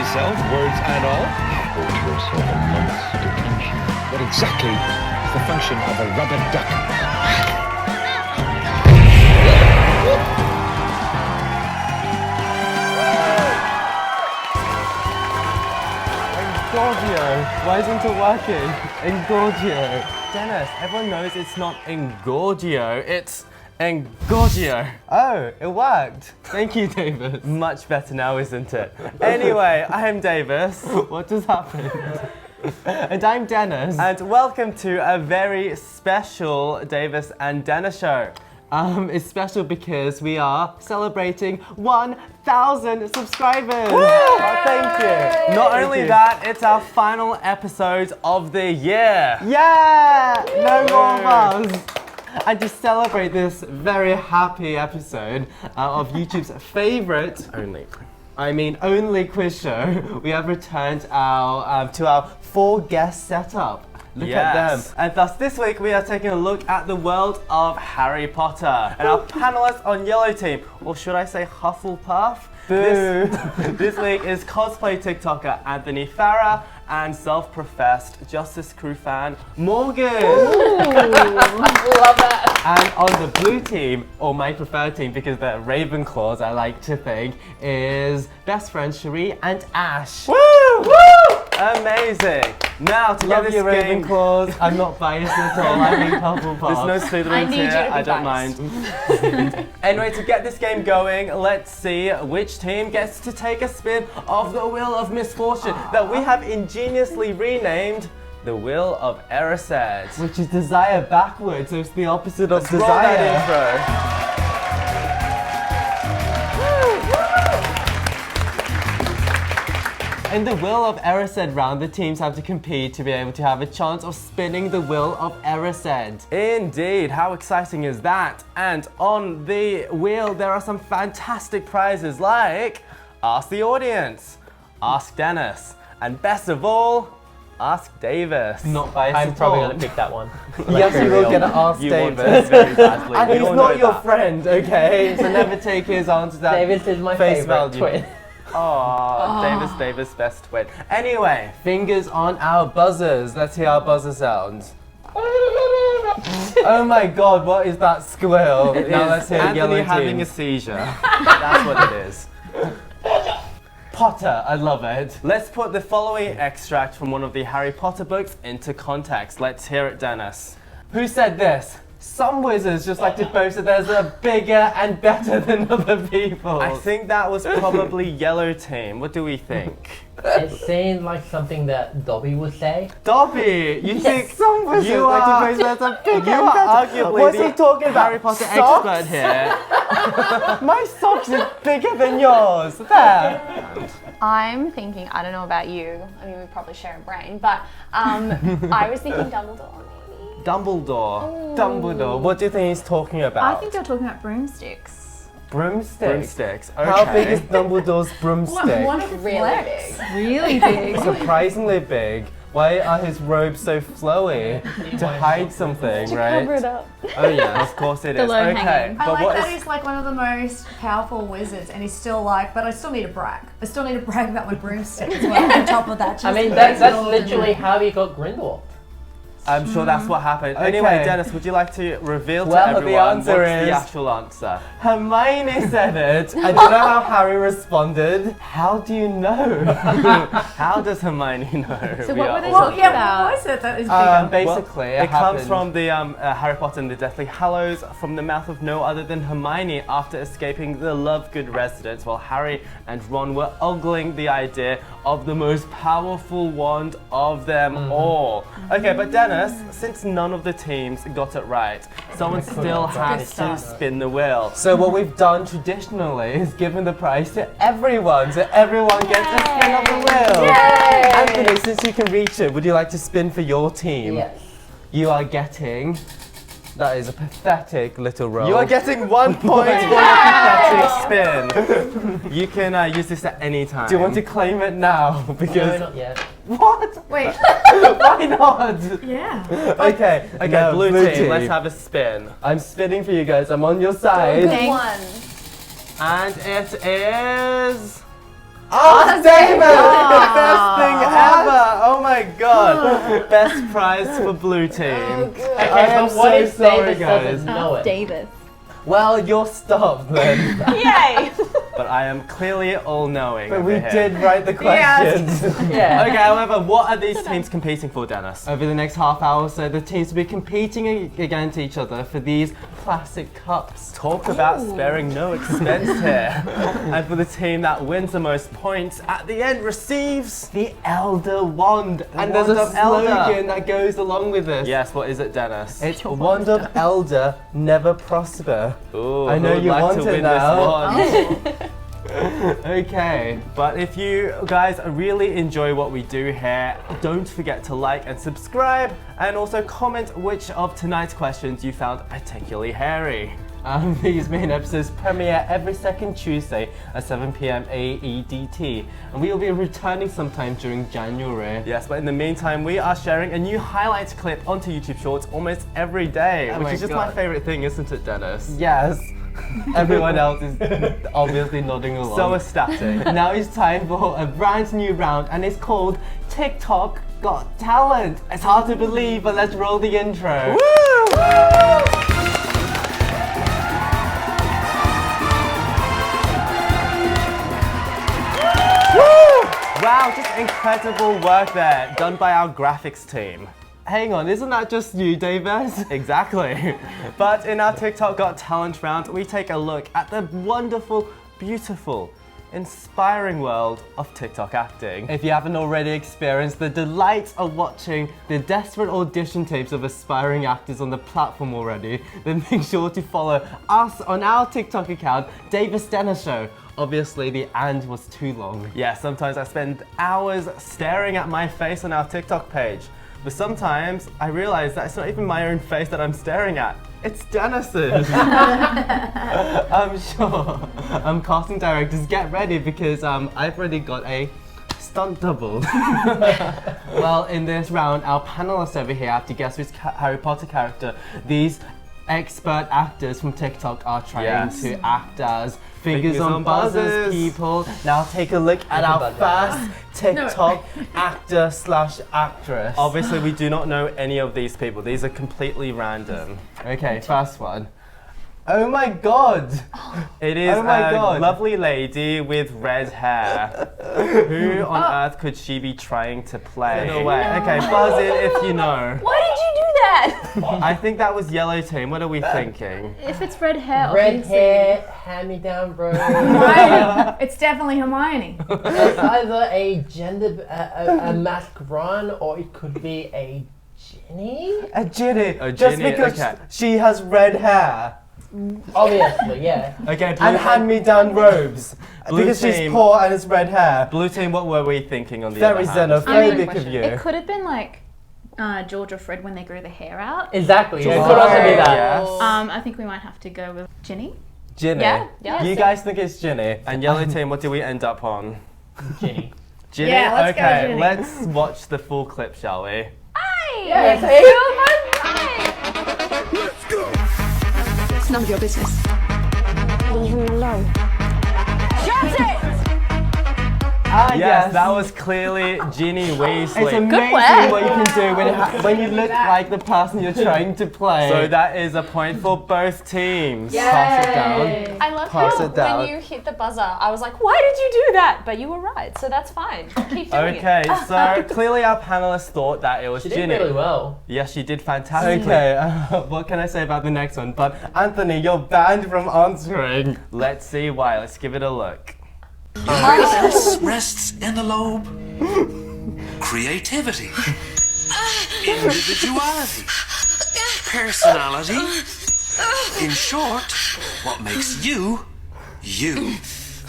yourself, words and all? Hold yourself a month's detention. What exactly is the function of a rubber duck? Engorgio. Why isn't it working? Engorgio. Dennis, everyone knows it's not Engorgio, it's Engorgio. Oh, it worked. Thank you, Davis. Much better now, isn't it? Anyway, I'm Davis. What just happened? And I'm Dennis. And welcome to a very special Davis and Dennis show. It's special because we are celebrating 1,000 subscribers. Oh, thank you. Not only that, it's our final episode of the year. Yeah! No more of us. And to celebrate this very happy episode of YouTube's favorite only quiz show, we have returned to our 4-guest setup. Look at them. And thus this week we are taking a look at the world of Harry Potter. And our panelists on Yellow Team, or should I say Hufflepuff? This week is cosplay TikToker Anthony Farah and self-professed Justice Crew fan Morgan. Love that. And on the blue team, or my preferred team because they're Ravenclaws, I like to think, is best friends Cherie and Ash. Woo! Woo! Amazing. Now to get this game, Ravenclaws. I'm not biased at all. I think Hufflepuff. There's no Slytherins here. I don't mind. Anyway, to get this game going, let's see which team gets to take a spin of the Wheel of Misfortune that we have ingeniously renamed the Wheel of AEST, which is desire backwards. So it's the opposite of desire. Roll that intro. In the Wheel of AEST round, the teams have to compete to be able to have a chance of spinning the Wheel of AEST. Indeed, how exciting is that? And on the wheel, there are some fantastic prizes like Ask the Audience, Ask Dennis, and best of all, Ask Davis. Not biased I'm probably going to pick that one. Yes, you will get to Ask Davis. Very badly. And he's not your friend, okay? So never take his answers at Davis is my favorite twin. Oh, Davis, best twin. Anyway, fingers on our buzzers. Let's hear our buzzer sounds. Oh my god, what is that squeal? Now let's hear Yellow Team. Having a seizure. That's what it is. Potter, I love it. Let's put the following extract from one of the Harry Potter books into context. Let's hear it, Dennis. Who said this? Some wizards just like to boast that they're bigger and better than other people. I think that was probably Yellow Team. What do we think? It seemed like something that Dobby would say. Dobby, you think some wizards like to boast that they're bigger and better? Arguably what's he talking about? Harry Potter expert here. My socks are bigger than yours. There. I'm thinking, I don't know about you, I mean we probably share a brain, but I was thinking Dumbledore maybe. Dumbledore. What do you think he's talking about? I think you're talking about broomsticks. Broomsticks? Okay. How big is Dumbledore's broomstick? One of the Really big. Really big. Surprisingly big. Why are his robes so flowy? To hide something, right? Cover it up. Oh yeah, of course it is. low Okay, hanging. I but like what that is... he's like one of the most powerful wizards, and he's still like, but I still need to brag. I still need to brag about my broomstick as well. On top of that, just I mean, that's literally how he got Grindelwald. I'm sure that's what happened. Okay. Anyway, Dennis, would you like to reveal to everyone the answer what's is the actual answer? Hermione said it. I don't know how Harry responded. How do you know? How does Hermione know? So what were they talking about? What was it that is bigger? Basically, it comes from the Harry Potter and the Deathly Hallows from the mouth of no other than Hermione after escaping the Lovegood residence while Harry and Ron were ogling the idea of the most powerful wand of them all. Okay, but Dennis, since none of the teams got it right, someone still has to spin the wheel. So what we've done traditionally is given the prize to everyone, so everyone gets a spin of the wheel. Yay! Anthony, since you can reach it, would you like to spin for your team? Yes. You are getting... That is a pathetic little roll. You are getting 1 point for your pathetic spin. You can use this at any time. Do you want to claim it now? Because No, not yet. What? Wait. Why not? Yeah. Okay, No, blue team, let's have a spin. I'm spinning for you guys. I'm on your side. Good one. And it is Ask Davis! Best thing ever! Oh my god! Best prize for blue team. Okay, I am but what so if sorry, Davis guys. doesn't know it? Davis. Well, you're stopped then. Yay! But I am clearly all-knowing. But we over here. did write the questions. Yeah. Okay, however, what are these teams competing for, Dennis? Over the next half hour or so, the teams will be competing against each other for these plastic cups. Talk about sparing no expense here. And for the team that wins the most points, at the end receives the Elder Wand. And there's a Wand of Elder. slogan that goes along with this. Yes, what is it, Dennis? It's Wand of Elder, never prosper. Ooh, I know who would you like want to it win now. this one? Okay, but if you guys really enjoy what we do here, don't forget to like and subscribe, and also comment which of tonight's questions you found particularly hairy. These main episodes premiere every second Tuesday at 7 p.m. AEDT, and we will be returning sometime during January. Yes, but in the meantime, we are sharing a new highlights clip onto YouTube Shorts almost every day, which my is just my God. favorite thing, isn't it, Dennis? Yes. Everyone else is obviously nodding along. So ecstatic. Now it's time for a brand new round, and it's called TikTok Got Talent. It's hard to believe, but let's roll the intro. Wow, just incredible work there, done by our graphics team. Hang on, isn't that just you, Davis? Exactly. But in our TikTok Got Talent round, we take a look at the wonderful, beautiful, inspiring world of TikTok acting. If you haven't already experienced the delight of watching the desperate audition tapes of aspiring actors on the platform already, then make sure to follow us on our TikTok account, Davis Dennis Show. Obviously, the "and" was too long. Yeah, sometimes I spend hours staring at my face on our TikTok page. But sometimes I realize that it's not even my own face that I'm staring at. It's Dennis's. I'm sure. Casting directors, get ready because I've already got a stunt double. Well, in this round, our panelists over here have to guess which Harry Potter character these expert actors from TikTok are trying to act as. Fingers on buzzers, people. Now take a look at our first TikTok actor slash actress. Obviously, we do not know any of these people. These are completely random. Okay, first one. Oh my god! It is Oh my a God. lovely lady with red hair. Who on earth could she be trying to play? No way. Okay, buzz in if you know. Why did you do that? I think that was yellow team. What are we thinking? If it's red hair, Red obviously. hair, hand-me-down bro. Hermione. It's definitely Hermione. It's either a gender, a masculine, or it could be a Ginny. A Ginny. A Just Ginny, because okay. she has red hair. Obviously, yeah. Okay, And hand-me-down robes. Blue because she's team. poor and it's red hair. Blue team, what were we thinking on the Very other hand? xenophobic of you. It could have been like George or Fred when they grew the hair out. Exactly. Yeah, it could also be that. Yes. I think we might have to go with Ginny. Ginny. Yeah. You guys think it's Ginny? And yellow team, what do we end up on? Ginny. Ginny? Yeah, let's go Okay, Ginny. let's watch the full clip, shall we? Yes, It's none of your business. Leave him alone. Ah, Yes, that was clearly Ginny Weasley. It's amazing work. what you can do when you look like the person you're trying to play. So that is a point for both teams. Pass it down. I love Pass how it down. when you hit the buzzer, I was like, why did you do that? But you were right, so that's fine. Keep doing Okay, it. so clearly our panelists thought that it was She did Ginny. really well. Yes, she did fantastically. Okay, what can I say about the next one? But Anthony, you're banned from answering. Let's see why. Let's give it a look. Success rests in the lobe. Creativity. Individuality. Personality. In short, what makes you, you.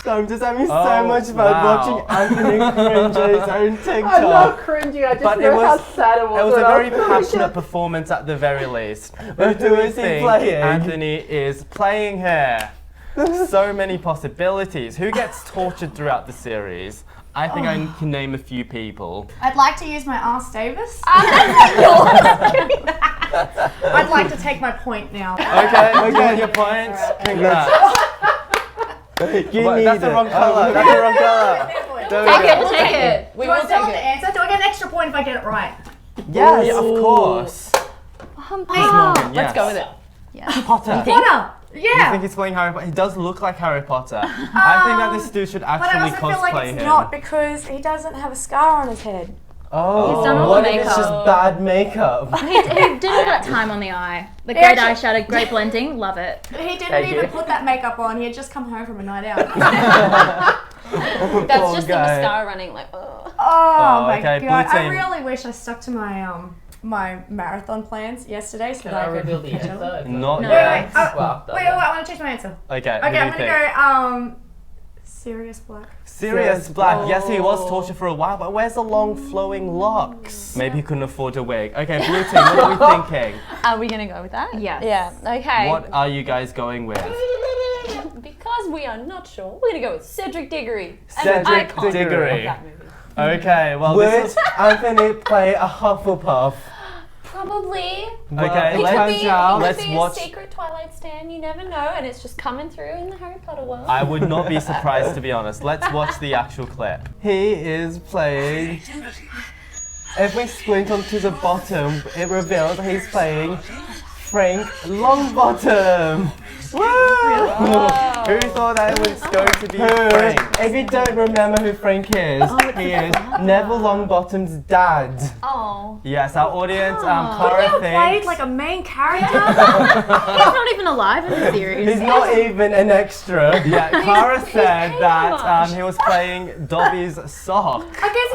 So I'm just having so Oh, much fun wow. watching Anthony cringe at his own TikTok. I'm not cringing, I just But it know how was, sad it was. it was a when I very doing passionate it. performance at the very least. But who is he think playing? Anthony is playing here. So many possibilities. Who gets tortured throughout the series? I think I can name a few people. I'd like to use my Ask Davis. Ah, I'd like to take my point now. Okay, you got your points. Congrats. You What, need that's the it. wrong colour. That's the wrong colour. There Take we it, go. take it. We Do I will still take have to it. answer? Do I get an extra point if I get it right? Yes, of course. Morgan, Morgan, Let's go with it. Potter. Potter. You Yeah. think he's playing Harry Potter? He does look like Harry Potter. I think that this dude should But I actually also feel like cosplay it's him. not because he doesn't have a scar on his head. Oh, He's done all what the if it's just makeup. bad makeup? He did all that time on the eye. The Yeah, great actually- eyeshadow, great blending, love it. He didn't Thank even you. put that makeup on. He had just come home from a night out. That's Poor just guy. the mascara running like, ugh. Oh my okay, blue god! I team. really wish I stuck to my my marathon plans yesterday so Can that I I could reveal the catch up. answer? Not No. yet. Well, Wait, I want to change my answer. Okay, Okay, who do I'm you gonna think? go Sirius Black. Sirius Black. Yes, he was tortured for a while, but where's the long flowing locks? Maybe he couldn't afford a wig. Okay, blue team, what are we thinking? Are we gonna go with that? Yes. Yeah. Okay. What are you guys going with? Because we are not sure, we're gonna go with Cedric Diggory. Cedric An icon Diggory. of that movie. Okay, well, this is Anthony play a Hufflepuff. Probably. Okay, It let's could be, let's it could be watch. a secret Twilight stand, you never know, and it's just coming through in the Harry Potter world. I would not be surprised, to be honest. Let's watch the actual clip. He is playing. If we squint onto the bottom, it reveals that he's playing Frank Longbottom. Woo! Who thought that it was going to be Frank? If you don't remember who Frank is, he is Neville Longbottom's dad. Oh. Yes, our audience, You Cara played thinks like a main character. He's not even alive in the series. he's not even an extra. Yeah, Cara said paid that how much? he was playing Dobby's sock. I guess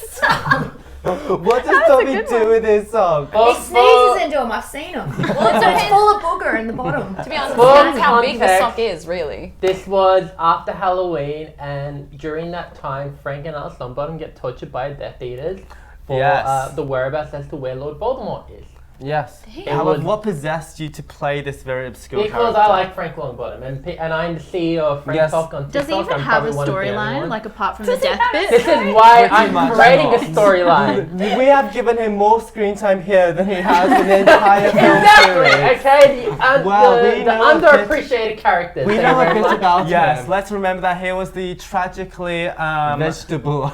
he's not. What does Dobby do with his sock? He sneezes into him. I've seen him. Well, It's full of booger in the bottom. to be honest, Full that's how big the context. sock is, really. This was after Halloween, and during that time, Frank and Alice Longbottom get tortured by Death Eaters for Yes. the whereabouts as to where Lord Voldemort is. Yes. It However, was- what possessed you to play this very obscure Because character? I like Frank Longbottom, and I'm the CEO of Frank Yes. Talk on TikTok. Does he even I'm have a probably one of the only storyline, ones. like apart from the death bit? This is why Pretty I'm much creating a not. storyline. We have given him more screen time here than he has in the entire film Exactly. series. Okay. Well, we the know a bit- underappreciated characters. We Thank know you a very bit much. about Yes, let's remember that he was the tragically vegetable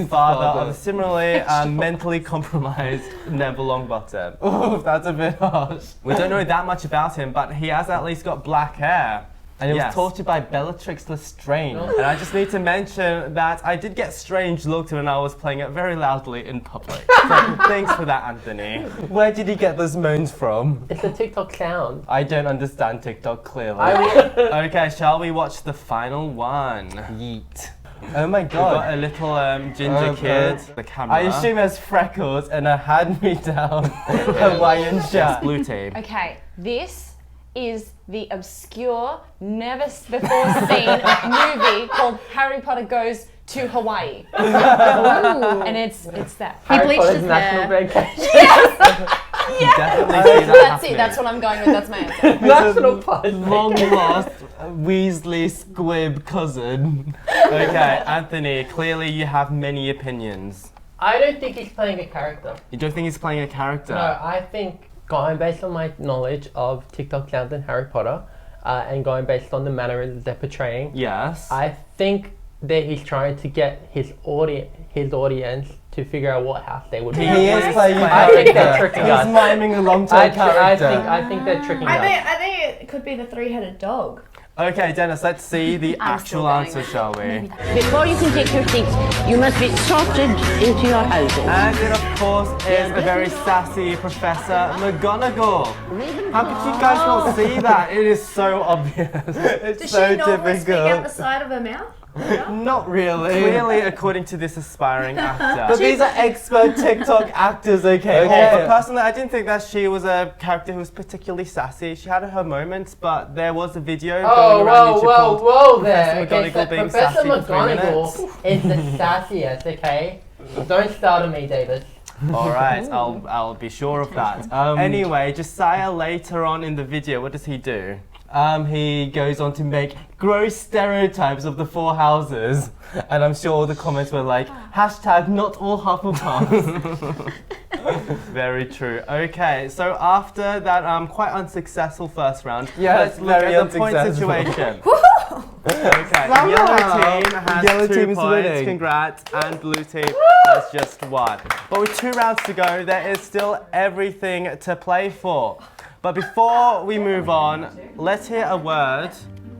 father of a similarly mentally compromised Neville Longbottom. Oh, that's a bit harsh. We don't know that much about him, but he has at least got black hair. And he was tortured by Bellatrix Lestrange. And I just need to mention that I did get strange looks when I was playing it very loudly in public. So thanks for that, Anthony. Where did he get those moans from? It's a TikTok sound. I don't understand TikTok clearly. Okay, shall we watch the final one? Yeet. Oh my god. We've got a little ginger kid. The camera. I assume has freckles and a hand-me-down Hawaiian shirt. Blue team. Okay, this is the obscure, never before seen movie called Harry Potter Goes to Hawaii. And it's that. He Harry bleached Potter's his national hair. vacation. Definitely see that That's happening. it, that's what I'm going with, that's my answer. National Potter's Long vacation. lost Weasley squib cousin. Okay, Anthony, clearly you have many opinions. I don't think he's playing a character. You don't think he's playing a character? No, I think going based on my knowledge of TikTok sounds and Harry Potter, and going based on the mannerisms they're portraying, Yes. I think that he's trying to get his audience to figure out what house they would be. He is playing a I think they're character. tricking He's us. miming along to a I character. think they're tricking us. I think it could be the three-headed dog. Okay, Dennis, let's see the I'm actual still going answer, with shall we? Before you can take your seats, you must be sorted into your houses. And it, of course, is a very sassy Professor McGonagall. How could you guys not see that? It is so obvious. It's Does so she normally speak out the difficult. side of her mouth? Not really. Clearly, according to this aspiring actor. But these are expert TikTok actors, okay? But personally, I didn't think that she was a character who was particularly sassy. She had her moments, but there was a video going around YouTube called whoa there. Professor Okay, so McGonagall being Professor sassy for 3 minutes. McGonagall is the sassiest, okay? Don't start on me, David. All right, I'll be sure of that. Anyway, Josiah later on in the video, what does he do? He goes on to make gross stereotypes of the 4 houses, and I'm sure all the comments were like, hashtag not all Hufflepuffs. Very true. Okay, so after that quite unsuccessful first round, let's look at the point situation. Okay, yellow team has 2 points. winning. Congrats, and blue team has just 1. But with 2 rounds to go, there is still everything to play for. But before we move on, let's hear a word.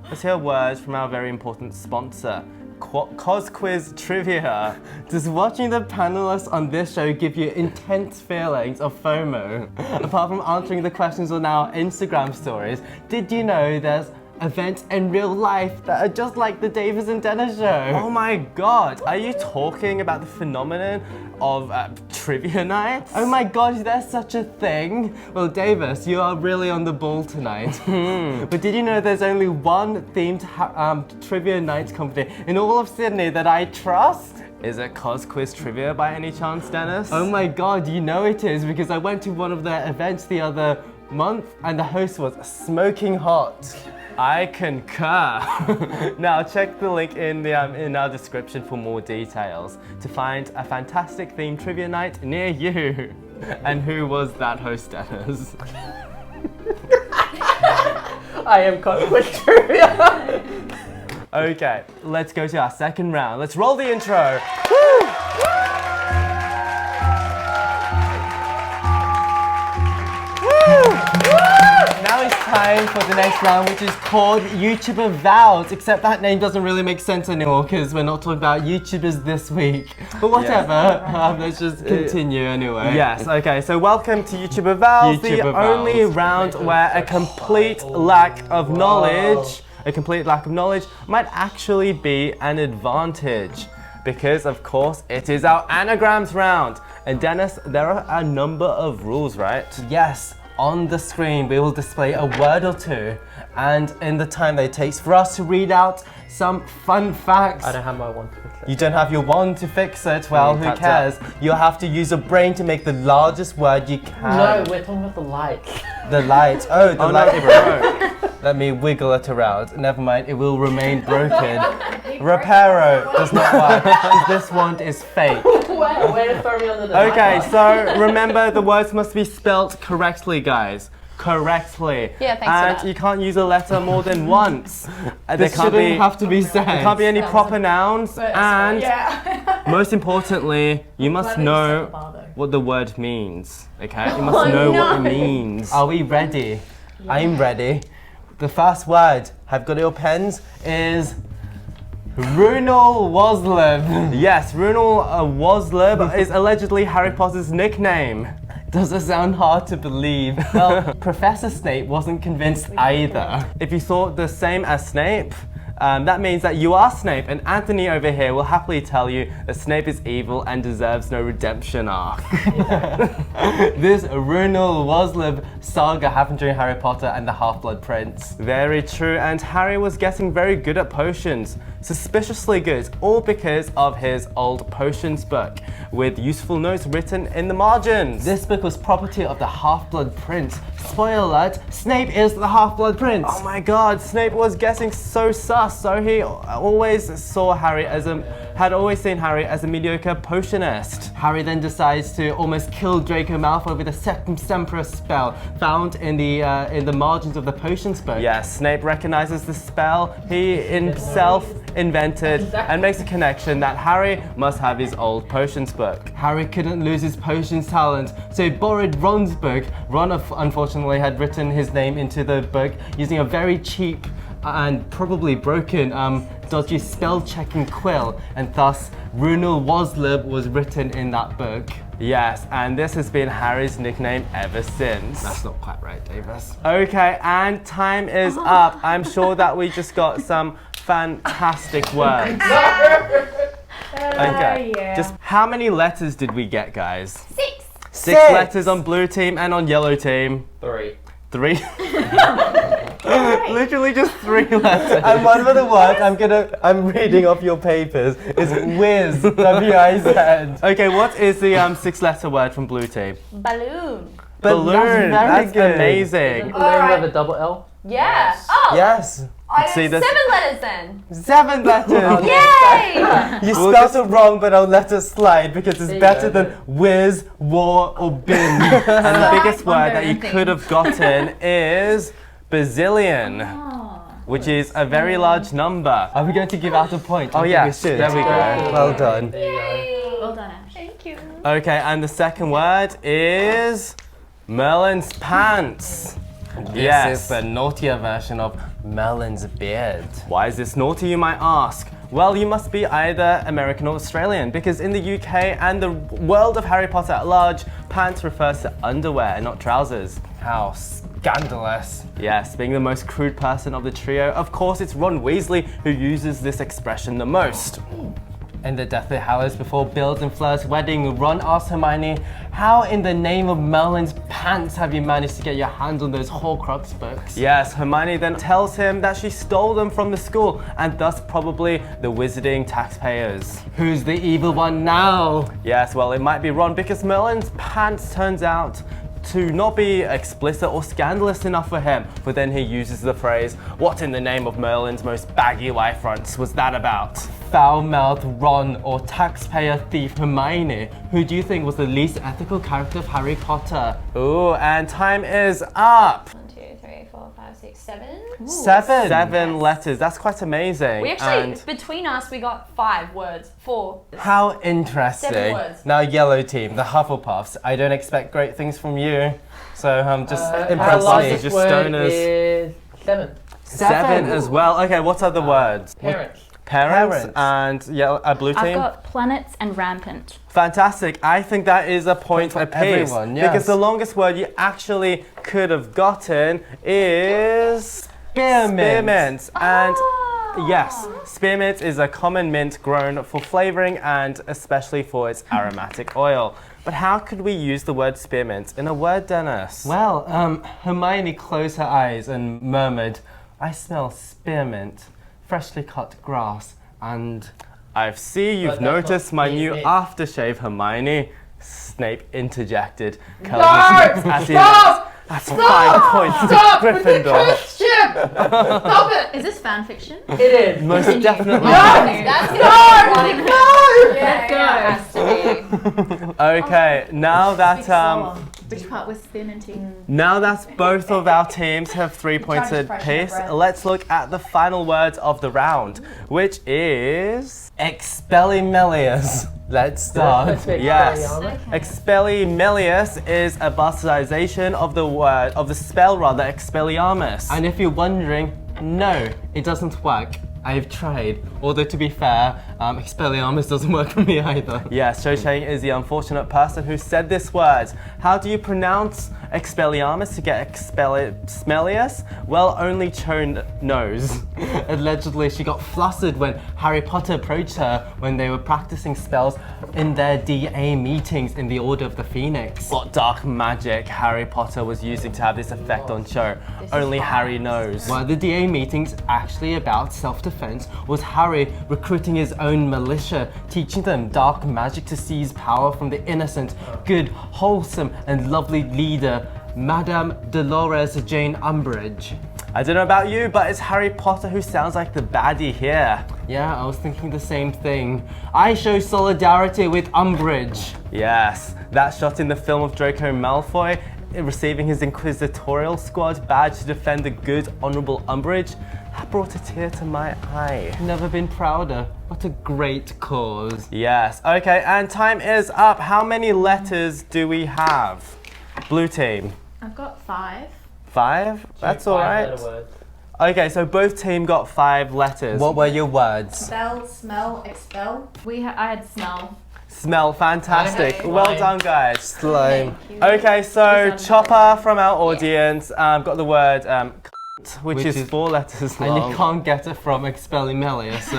Let's hear a word from our very important sponsor, Cos Quiz Trivia. Does watching the panelists on this show give you intense feelings of FOMO? Apart from answering the questions on our Instagram stories, did you know there's events in real life that are just like the Davis and Dennis show? Oh my god, are you talking about the phenomenon of trivia nights? Oh my god, is there such a thing? Well, Davis, you are really on the ball tonight. But did you know there's only one themed trivia night company in all of Sydney that I trust? Is it Cos Quiz Trivia by any chance, Dennis? Oh my god, you know it is, because I went to one of their events the other month and the host was smoking hot. I concur. Now check the link in our description for more details to find a fantastic themed trivia night near you. And who was that host, Dennis? I am Cos Quiz Trivia. Okay, let's go to our second round. Let's roll the intro. Now it's time for the next round, which is called YouTuber Vows, except that name doesn't really make sense anymore because we're not talking about YouTubers this week. But whatever, let's just continue anyway. Yes, okay, so welcome to YouTuber Vows, the only round where a complete lack of knowledge might actually be an advantage. Because, of course, it is our anagrams round. And Dennis, there are a number of rules, right? Yes. On the screen, we will display a word or two, and in the time that it takes for us to read out some fun facts. I don't have my wand to fix it. You don't have your wand to fix it? Well, who cares? You'll have to use your brain to make the largest word you can. No, we're talking about the light. The light. Oh, the light. No, it broke. Let me wiggle it around. Never mind, it will remain broken. Reparo does not work. This wand is fake. Way to throw me under the Okay, so remember the words must be spelt correctly, guys. Correctly. Yeah, thanks for And that. you can't use a letter more than once. This shouldn't have to be said. There can't be any proper nouns. And most importantly, you must know what the word means. Okay? You must know what it means. Are we ready? I'm ready. The first word, have got your pens, is Runal Waslib. Yes, Runal Waslib is allegedly Harry Potter's nickname. Does it sound hard to believe? Well, Professor Snape wasn't convinced either. If you thought the same as Snape, that means that you are Snape, and Anthony over here will happily tell you that Snape is evil and deserves no redemption arc. This Runal Waslib saga happened during Harry Potter and the Half-Blood Prince. Very true, and Harry was getting very good at potions. Suspiciously good, all because of his old potions book, with useful notes written in the margins. This book was property of the Half-Blood Prince. Spoiler alert, Snape is the Half-Blood Prince. Oh my god, Snape was getting so sus, so he always had always seen Harry as a mediocre potionist. Harry then decides to almost kill Draco Malfoy with a Sectum Sempra spell found in the margins of the potions book. Yes, Snape recognizes the spell he himself invented and makes a connection that Harry must have his old potions book. Harry couldn't lose his potions talent, so he borrowed Ron's book. Ron unfortunately had written his name into the book using a very cheap and probably broken dodgy spell-checking quill, and thus Runal Waslib was written in that book. Yes, and this has been Harry's nickname ever since. That's not quite right, Davis. Okay, and time is up. I'm sure that we just got some fantastic words. Okay, just how many letters did we get, guys? 6. 6 letters on blue team and on yellow team. 3. 3? Literally just 3 letters. And one of the words I'm reading off your papers is whiz, W-I-Z. Okay, what is the 6-letter word from blue team? Balloon. Balloon. That's good. amazing. Balloon with a double L? Yeah. Oh. Yes. See this? 7 letters then. 7 letters. Yay! You spelled it wrong, but I'll let it slide because it's better than whiz, war, or bin. And the biggest word that you could have gotten is bazillion. which is a very large number. Are we going to give out a point? Oh, yes, there we go. Well done. There you go. Well done, Ash. Thank you. Okay, and the second word is Merlin's pants. This is the naughtier version of Merlin's beard. Why is this naughty, you might ask? Well, you must be either American or Australian, because in the UK and the world of Harry Potter at large, pants refers to underwear and not trousers. How scandalous. Yes, being the most crude person of the trio, of course it's Ron Weasley who uses this expression the most. In the Deathly Hallows, before Bill's and Fleur's wedding, Ron asks Hermione, how in the name of Merlin's pants have you managed to get your hands on those Horcrux books? Yes, Hermione then tells him that she stole them from the school and thus probably the wizarding taxpayers. Who's the evil one now? Yes, well, it might be Ron because Merlin's pants turns out to not be explicit or scandalous enough for him, but then he uses the phrase, what in the name of Merlin's most baggy life fronts was that about? Foul-mouthed Ron or taxpayer thief Hermione? Who do you think was the least ethical character of Harry Potter? Ooh, and time is up! 1, 2, 3, 4, 5, 6, 7. Seven. 7 letters, that's quite amazing. We actually, And between us, we got 5 words. 4. How interesting. 7 words. Now, yellow team, the Hufflepuffs. I don't expect great things from you, so just Our impress me. largest Just word stoners. is 7. 7 as well. Okay, what are the words? Parents. Parents and a blue I've team? got planets and rampant. Fantastic. I think that is a point for apiece. everyone, yes. Because the longest word you actually could have gotten is spearmint. And yes, spearmint is a common mint grown for flavoring and especially for its aromatic oil. But how could we use the word spearmint in a word, Dennis? Well, Hermione closed her eyes and murmured, I smell spearmint, freshly cut grass, and... I see you've But that's noticed not my new spearmint. aftershave, Hermione. Snape interjected. No! As he that's 5 points to Gryffindor. Stop it! Is this fan fiction? It is. Most definitely. That's Let's go. Has to be. Okay, now that Which part was spinning? now that both of our teams have 3 points Try to freshen your apiece, breath. let's look at the final words of the round, which is Expelliarmus. Let's start. yes. Expelliarmus is a bastardization of the spell Expelliarmus. And if you're wondering, no, it doesn't work. I've tried. Although to be fair, Expelliarmus doesn't work for me either. Yes, Cho Chang is the unfortunate person who said this word. How do you pronounce Expelliarmus to get Expelliarmus? Well, only Cho knows. Allegedly, she got flustered when Harry Potter approached her when they were practicing spells in their DA meetings in the Order of the Phoenix. What dark magic Harry Potter was using to have this effect on Cho? Only Harry knows. Well, the DA meetings actually about self-defense was Harry recruiting his own militia, teaching them dark magic to seize power from the innocent, good, wholesome, and lovely leader, Madame Dolores Jane Umbridge. I don't know about you, but it's Harry Potter who sounds like the baddie here. Yeah, I was thinking the same thing. I show solidarity with Umbridge. Yes, that shot in the film of Draco Malfoy receiving his Inquisitorial Squad badge to defend the good, honourable Umbridge, that brought a tear to my eye. Never been prouder. What a great cause. Yes, okay, and time is up. How many letters do we have? Blue team. I've got 5. 5? That's alright. Okay, so both team got 5 letters. What were your words? Spell, smell, expel. I had smell. Smell, fantastic. Okay. Well done, guys. Slime. Okay, so Chopper from our audience got the word which is 4 letters long. And you can't get it from Expelliarmus, so...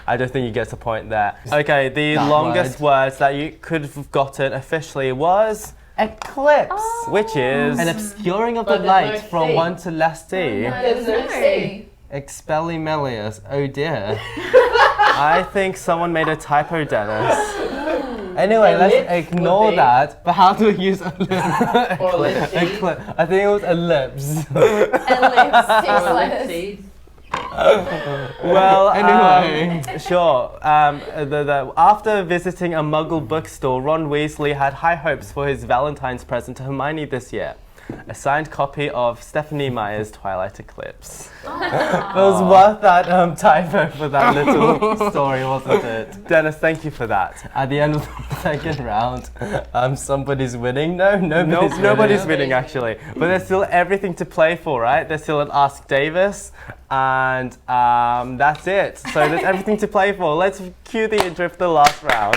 I don't think you get a point there. Okay, the That longest words that you could have gotten officially was eclipse, which is An obscuring of the But there's light no from C. one to less D. There's no C. Expelliarmus. Oh dear. I think someone made a typo, Dennis. Anyway, let's Ellipse ignore would be- that. But how do we use ellipse? Or ellipse. I think it was ellipse. Ellipse. Well, Anyway. sure. After visiting a Muggle bookstore, Ron Weasley had high hopes for his Valentine's present to Hermione this year. a signed copy of Stephanie Meyer's Twilight Eclipse. It was worth that typo for that little story, wasn't it? Dennis, thank you for that. At the end of the second round, somebody's winning. No, nobody's winning actually. But there's still everything to play for, right? There's still an Ask Davis, and that's it. So there's everything to play for. Let's cue the intro for the last round.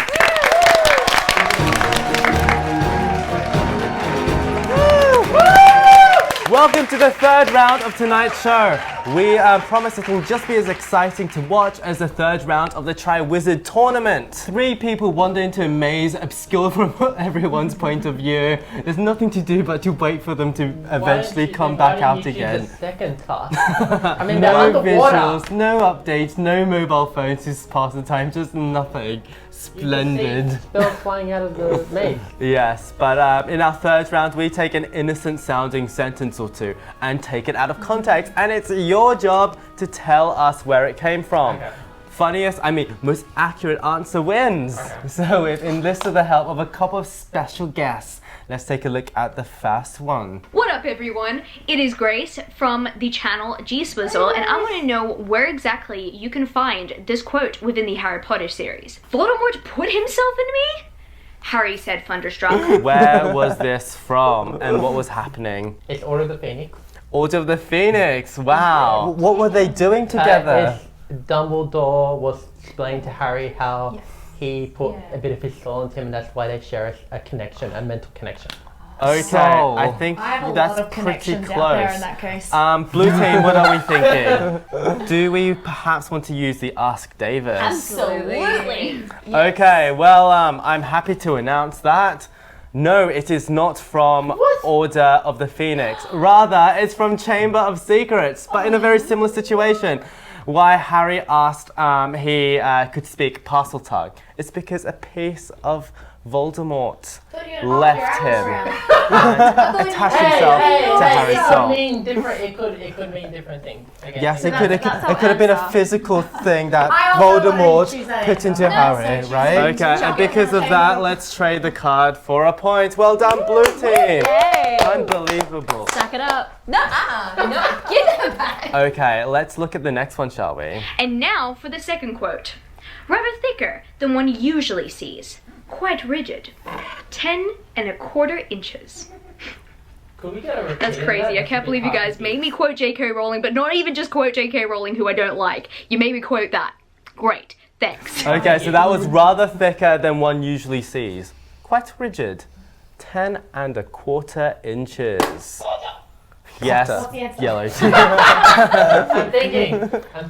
Welcome to the third round of tonight's show. We promise it will just be as exciting to watch as the third round of the Tri-Wizard tournament. 3 people wander into a maze, obscure from everyone's point of view. There's nothing to do but to wait for them to eventually come back out again. The second task. I mean, No they're underwater. visuals, no updates, no mobile phones to pass the time, just nothing. Splendid. Spells flying out of the maze. Yes, but in our third round, we take an innocent sounding sentence or two and take it out of context, and it's your job to tell us where it came from. Okay. Most accurate answer wins. Okay. So we've enlisted the help of a couple of special guests. Let's take a look at the first one. What up, everyone? It is Grace from the channel G Swizzle, and I want to know where exactly you can find this quote within the Harry Potter series. Voldemort put himself in me? Harry said, thunderstruck. Where was this from and what was happening? It's Order of the Phoenix. Order of the Phoenix, wow. What were they doing together? Dumbledore was explaining to Harry how he put a bit of his soul into him, and that's why they share a connection, a mental connection. Okay, Soul. I think I have a that's lot of pretty connections close. out there in that case. Blue team, what are we thinking? Do we perhaps want to use the Ask Davis? Absolutely. Okay, well, I'm happy to announce that. No, it is not from Order of the Phoenix. Rather, it's from Chamber of Secrets, but in a very similar situation. Why Harry asked he could speak Parseltongue. It's because a piece of Voldemort left him and attached himself to Harry's soul. It could mean different things. Yes, it could have been a physical thing that Voldemort put into Harry, right? Okay, and because of that, let's trade the card for a point. Well done, Blue Team. Unbelievable. Stack it up. No, give them back. Okay, let's look at the next one, shall we? And now for the second quote. Rather thicker than one usually sees. Quite rigid. 10 1/4 inches. Could we get a repeat That's of crazy. that? I can't believe you guys made me quote J.K. Rowling, but not even just quote J.K. Rowling, who I don't like. You made me quote that. Great. Thanks. Okay, so that was rather thicker than one usually sees. Quite rigid. 10 1/4 inches. Yes, yellow tea. I'm thinking.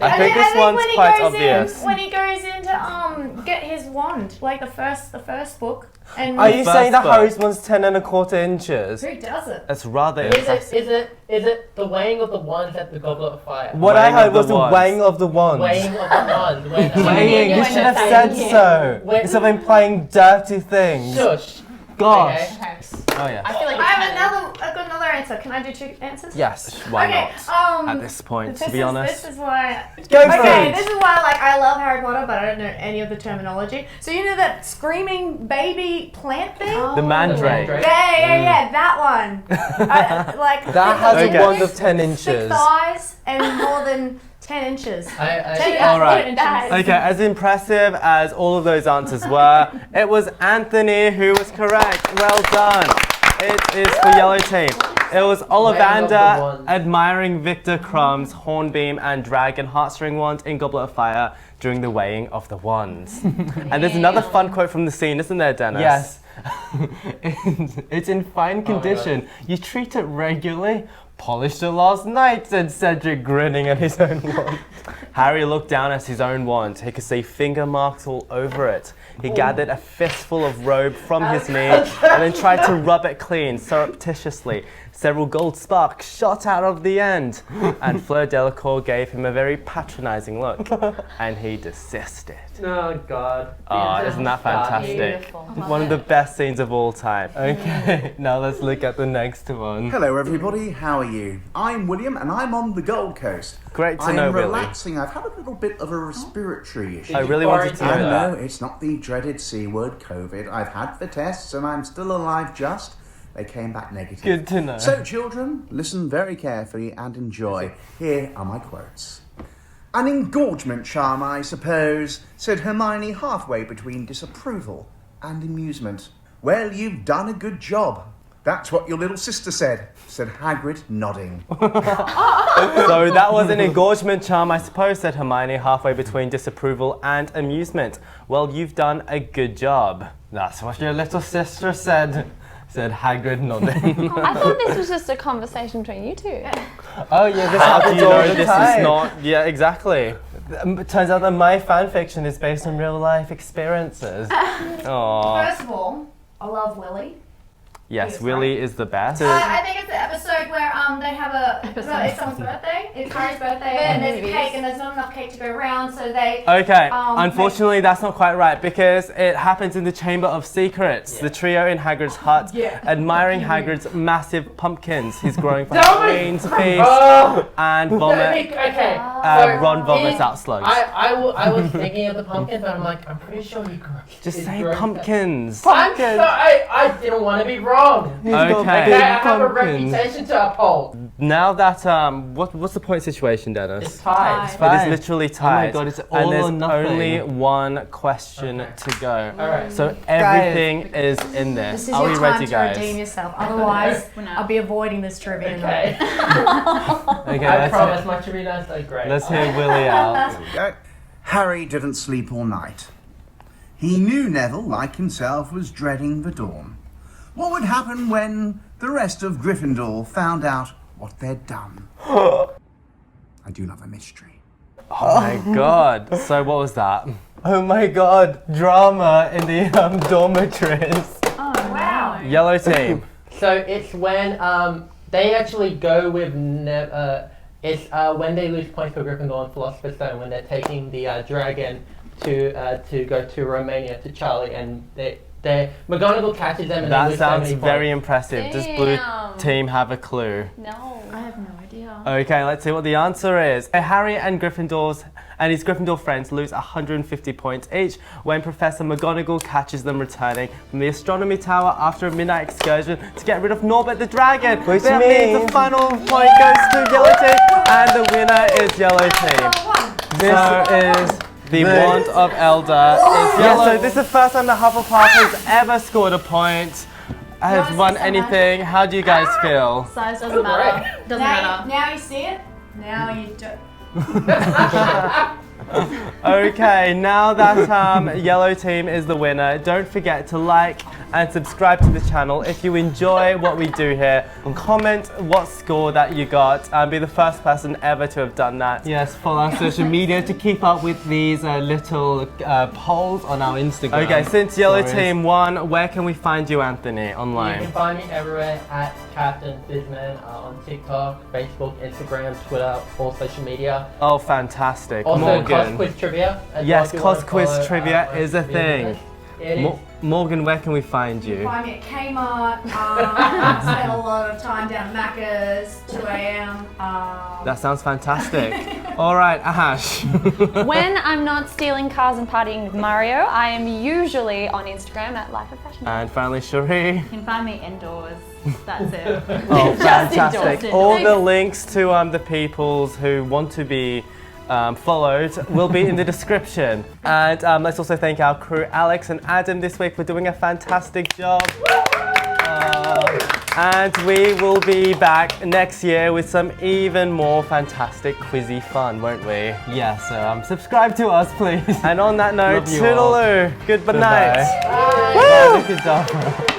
I think this one's quite obvious. When he goes in to get his wand, like the first book. And Are you saying that First Harry's one's 10 1/4 inches? Who does it? That's rather Is impressive. it the weighing of the wands at the Goblet of Fire? What I heard was the weighing of the wands. Weighing of the wands. Weighing, you should have said so. Instead of implying dirty things. Shush. Gosh. Okay. Oh yeah. I feel like I've got another answer. Can I do 2 answers? Yes, why Okay, not? At this point, to be honest. This is why. Go for it. This is why, I love Harry Potter, but I don't know any of the terminology. So you know that screaming baby plant thing? The mandrake. Yeah, that one. That has a wand of 10 inches. Thick thighs and more than 10 inches. All right. Okay, as impressive as all of those answers were, it was Anthony who was correct. Well done. It is for yellow team. It was Ollivander admiring Victor Crumb's hornbeam and dragon heartstring wand in Goblet of Fire during the weighing of the wands. And there's another fun quote from the scene, isn't there, Dennis? Yes. It's in fine condition. You treat it regularly. Polished it last night, said Cedric, grinning at his own wand. Harry looked down at his own wand. He could see finger marks all over it. He gathered a fistful of robe from his knee and then tried to rub it clean surreptitiously. Several gold sparks shot out of the end, and Fleur Delacour gave him a very patronizing look, and he desisted. Oh God. Oh, isn't that fantastic? Beautiful. One of the best scenes of all time. Okay, now let's look at the next one. Hello everybody, how are you? I'm William and I'm on the Gold Coast. Great to know, I'm Willie. relaxing. I've had a little bit of a respiratory issue. I really wanted to know I that. know, it's not the dreaded C word, COVID. I've had the tests and I'm still alive just. they came back negative. Good to know. So, children, listen very carefully and enjoy. Here are my quotes. An engorgement charm, I suppose, said Hermione halfway between disapproval and amusement. Well, you've done a good job. That's what your little sister said Hagrid, nodding. So that was an engorgement charm, I suppose, said Hermione, halfway between disapproval and amusement. Well, you've done a good job. That's what your little sister said Hagrid, nodding. I thought this was just a conversation between you two. Oh yeah, this How do happens you all know the this time. is not? Yeah, exactly. It turns out that my fan fiction is based on real life experiences. Aww. First of all, I love Willy. Yes, Willy is the best. I think it's the episode where they have it's someone's birthday. It's Harry's birthday, and there's a cake, and there's not enough cake to go around, so they. Okay, unfortunately that's not quite right because it happens in the Chamber of Secrets. The trio in Hagrid's hut, admiring Hagrid's massive pumpkins. He's growing for Halloween's feast and vomit. Okay. Ron vomits out slugs. I was thinking of the pumpkin, but I'm like, I'm pretty sure you grew. Just say pumpkins. I'm sorry, I didn't want to be wrong. Okay. I have a reputation to uphold. Now that what's the point situation, Dennis? It's tied. It is literally tied. Oh my god, it's all and there's or nothing. only one question to go. Alright. So everything is in this. This is Are your we time ready, to guys? redeem yourself. Otherwise, I'll be avoiding this trivia. Okay. Okay, I promise my trivia is like great. Let's hear Willy out. Harry didn't sleep all night. He knew Neville, like himself, was dreading the dawn. What would happen when the rest of Gryffindor found out what they'd done? I do love a mystery. Oh my god. So what was that? Oh my god, drama in the dormitories. Oh, wow. Yellow team. So it's when they actually go with it's when they lose points for Gryffindor and Philosopher's Stone when they're taking the dragon to go to Romania to Charlie and McGonagall catches them and they That lose sounds 70 very points. impressive. Does blue team have a clue? No. I have no idea. Okay, let's see what the answer is. Harry and his Gryffindor friends lose 150 points each when Professor McGonagall catches them returning from the astronomy tower after a midnight excursion to get rid of Norbert the dragon. Which that means the final point goes to Yellow team, and the winner is Yellow team. This is the Wand of Elder. Yeah, so this is the first time the Hufflepuff has ever scored a point. Has won anything. How do you guys feel? Size doesn't matter. Doesn't matter. Now you see it. Now you don't. Okay, now that Yellow team is the winner, don't forget to like and subscribe to the channel if you enjoy what we do here. Comment what score that you got and be the first person ever to have done that. Yes, follow our social media to keep up with these little polls on our Instagram. Okay, since Yellow stories. team won, where can we find you, Anthony, online? You can find me everywhere at Captain Fizman on TikTok, Facebook, Instagram, Twitter, all social media. Oh, fantastic. Also, Morgan. Cos Quiz Trivia. Yes, Cos Quiz Trivia is a thing. It is. Morgan, where can we find you? Find me at Kmart. I spend a lot of time down at Macca's, 2 a.m. That sounds fantastic. All right, Ash. When I'm not stealing cars and partying with Mario, I am usually on Instagram at Life of Fashion. And finally, Cherie. You can find me indoors. That's it. Oh, fantastic. indoors. All the links to the peoples who want to be followed will be in the description. And let's also thank our crew, Alex and Adam, this week for doing a fantastic job. And we will be back next year with some even more fantastic quizzy fun, won't we? Yeah, so subscribe to us, please. And on that note, Love you all. toodaloo. Good night. Bye. Bye. Good job.